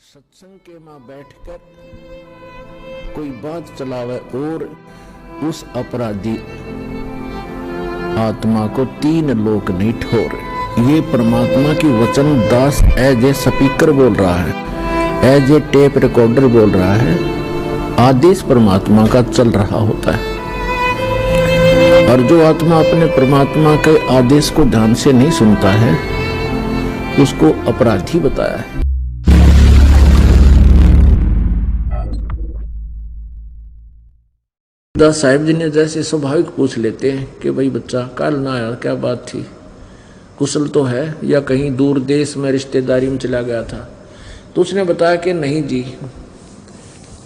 सत्संग के मां बैठकर कोई बात चलावे और उस अपराधी आत्मा को तीन लोक नहीं ठोर। ये परमात्मा की वचन दास एज ए स्पीकर बोल रहा है, एज ए टेप रिकॉर्डर बोल रहा है। आदेश परमात्मा का चल रहा होता है और जो आत्मा अपने परमात्मा के आदेश को ध्यान से नहीं सुनता है उसको अपराधी बताया है। दास साहिब जी ने जैसे स्वाभाविक पूछ लेते हैं कि भाई बच्चा कल ना आया, क्या बात थी, कुशल तो है या कहीं दूर देश में रिश्तेदारी में चला गया था? तो उसने बताया कि नहीं जी,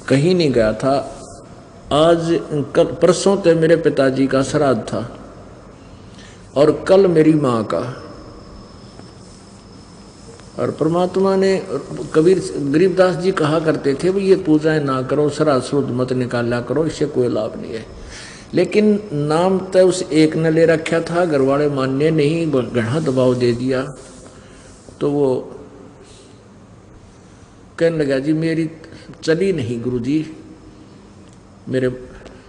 कहीं नहीं गया था। आज कल परसों तो मेरे पिताजी का श्राद्ध था और कल मेरी माँ का। और परमात्मा ने कबीर गरीबदास जी कहा करते थे भाई ये पूजाएं ना करो, श्राद्ध शुद्ध मत निकाला करो, इससे कोई लाभ नहीं है। लेकिन नाम तो उस एक ने ले रखा था, घर वाले मान्य नहीं, घना दबाव दे दिया। तो वो कहने लगा जी मेरी चली नहीं गुरुजी, मेरे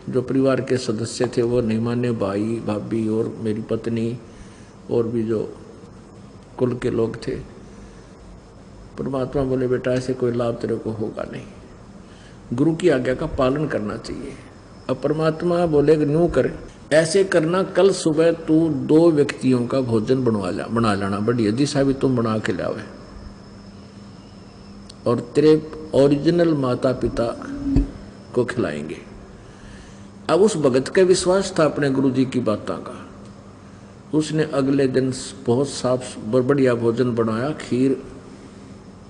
जो परिवार के सदस्य थे वो नहीं माने, भाई भाभी और मेरी पत्नी और भी जो कुल के लोग थे। परमात्मा बोले बेटा ऐसे कोई लाभ तेरे को होगा नहीं, गुरु की आज्ञा का पालन करना चाहिए। अब परमात्मा बोले न्यू कर, ऐसे करना, कल सुबह तू 2 व्यक्तियों का भोजन बना लाना, बढ़िया दिशा भी तुम बना के लावे और तेरे ओरिजिनल माता पिता को खिलाएंगे। अब उस भगत का विश्वास था अपने गुरु जी की बातों का। उसने अगले दिन बहुत साफ बढ़िया भोजन बनाया,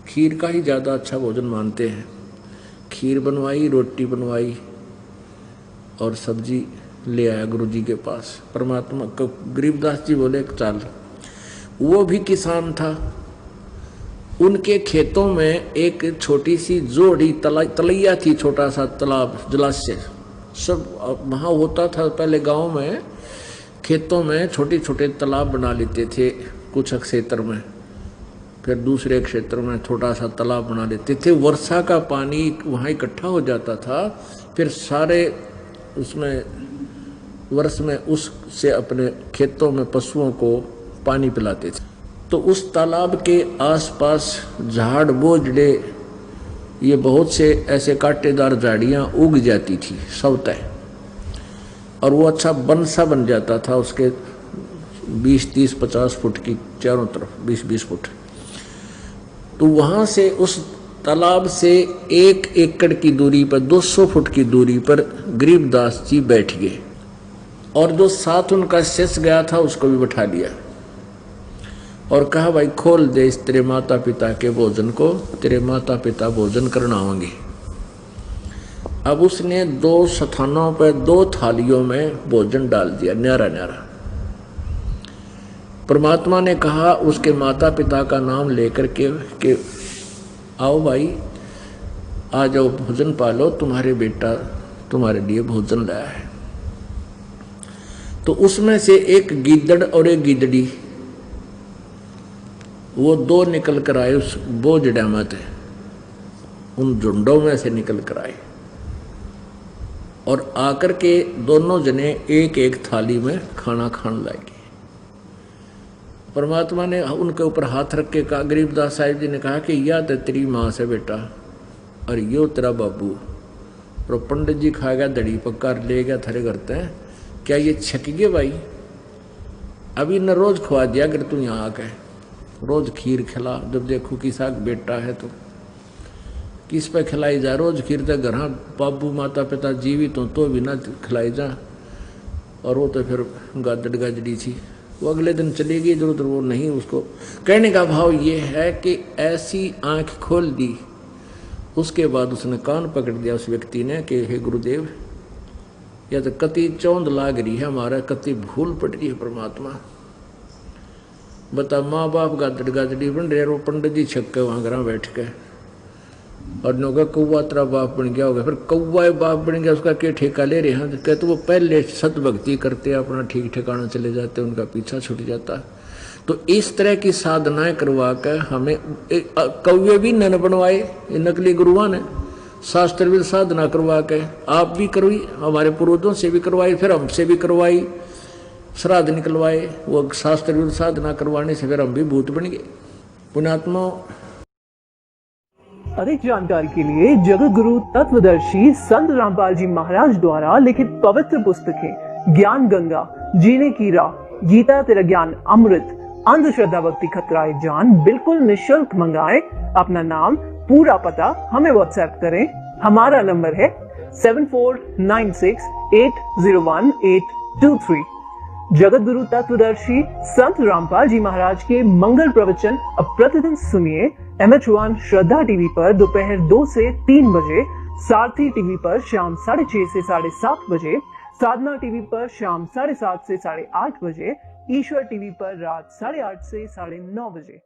खीर का ही ज़्यादा अच्छा भोजन मानते हैं। खीर बनवाई, रोटी बनवाई और सब्जी ले आया गुरु जी के पास। परमात्मा को गरीबदास जी बोले चल, वो भी किसान था। उनके खेतों में एक छोटी सी जोड़ी तलैया थी, छोटा सा तालाब, जलाशय सब वहाँ होता था। पहले गांव में खेतों में छोटे छोटे तालाब बना लेते थे कुछ क्षेत्र में, फिर दूसरे क्षेत्र में छोटा सा तालाब बना लेते थे। वर्षा का पानी वहाँ इकट्ठा हो जाता था, फिर सारे उसमें वर्ष में उससे अपने खेतों में पशुओं को पानी पिलाते थे। तो उस तालाब के आसपास झाड़ बोझड़े, ये बहुत से ऐसे कांटेदार झाड़ियाँ उग जाती थी सब तय, और वो अच्छा वन सा बन जाता था। उसके 20-30-50 फुट की चारों तरफ 20-20 फुट। तो वहाँ से उस तालाब से 1 एकड़ की दूरी पर 200 फुट की दूरी पर गरीबदास जी बैठ गए और जो साथ उनका शिष्य गया था उसको भी बैठा लिया और कहा भाई खोल दे इस तेरे माता पिता के भोजन को, तेरे माता पिता भोजन करना होंगे। अब उसने 2 स्थानों पर 2 थालियों में भोजन डाल दिया, न्यारा न्यारा। परमात्मा ने कहा उसके माता पिता का नाम लेकर के आओ भाई, आ जाओ भोजन पालो, तुम्हारे बेटा तुम्हारे लिए भोजन लाया है। तो उसमें से एक गीदड़ और एक गीदड़ी, वो 2 निकल कर आए उस बोझड़ा में थे, उन झुंडों में से निकल कर आए और आकर के दोनों जने एक एक थाली में खाना खाने लगे। परमात्मा ने उनके ऊपर हाथ रख के कहा, गरीबदास साहिब जी ने कहा कि या तो तेरी माँ से बेटा और यो तेरा बाबू। और पंडित जी खा गया, दड़ी पक्का ले गया थारे घर तय, क्या ये छक गए भाई? अभी न रोज खुआ दिया अगर तू यहाँ आके रोज खीर खिला, जब देखो किसा बेटा है तो किस पे खिलाई जा रोज खीर? तो घर बाबू माता पिता जीवित हो तो भी ना खिलाई जा। और वो तो फिर गादड़ गाजड़ी थी, वो अगले दिन चली गई, जरूरत वो नहीं। उसको कहने का भाव ये है कि ऐसी आंख खोल दी। उसके बाद उसने कान पकड़ दिया उस व्यक्ति ने कि हे गुरुदेव, या तो कति चौंध लाग रही है हमारा, कति भूल पड़ रही है परमात्मा। बता माँ बाप गादड़ गाजड़ी बन रहे, वो पंडित जी छक्के वहाँ घर बैठ के और नौका कौवा तेरा बाप बन गया होगा। फिर कौवा बाप बन गया, उसका क्या ठेका ले रहे हैं? कहते वो पहले सत भक्ति करते अपना ठीक ठिकाना चले जाते, उनका पीछा छूट जाता। तो इस तरह की साधनाएं करवा कर हमें कव्य भी न बनवाए, नकली गुरुआ ने शास्त्रविद साधना करवा के आप भी करवाई, हमारे पूर्वजों से भी करवाई, फिर हमसे भी करवाई, श्राद्ध निकलवाए। वो शास्त्रविद साधना करवाने से फिर हम भी भूत बन गए। पुण्यात्मा, अधिक जानकारी के लिए जगत गुरु तत्वदर्शी संत रामपाल जी महाराज द्वारा लिखित पवित्र पुस्तकें ज्ञान गंगा, जीने की राह, गीता तेरा ज्ञान अमृत, अंधश्रद्धा भक्ति खतराए जान बिल्कुल निःशुल्क मंगाएं। अपना नाम, पूरा पता हमें व्हाट्सएप करें। हमारा नंबर है 7496801823। जगत गुरु तत्वदर्शी संत रामपाल जी महाराज के मंगल प्रवचन अब प्रतिदिन सुनिए MH1 श्रद्धा टीवी पर दोपहर 2 से 3 बजे, सारथी टीवी पर शाम 6:30 से 7:30 बजे, साधना टीवी पर शाम 7:30 से 8:30 बजे, ईश्वर टीवी पर रात 8:30 से 9:30 बजे।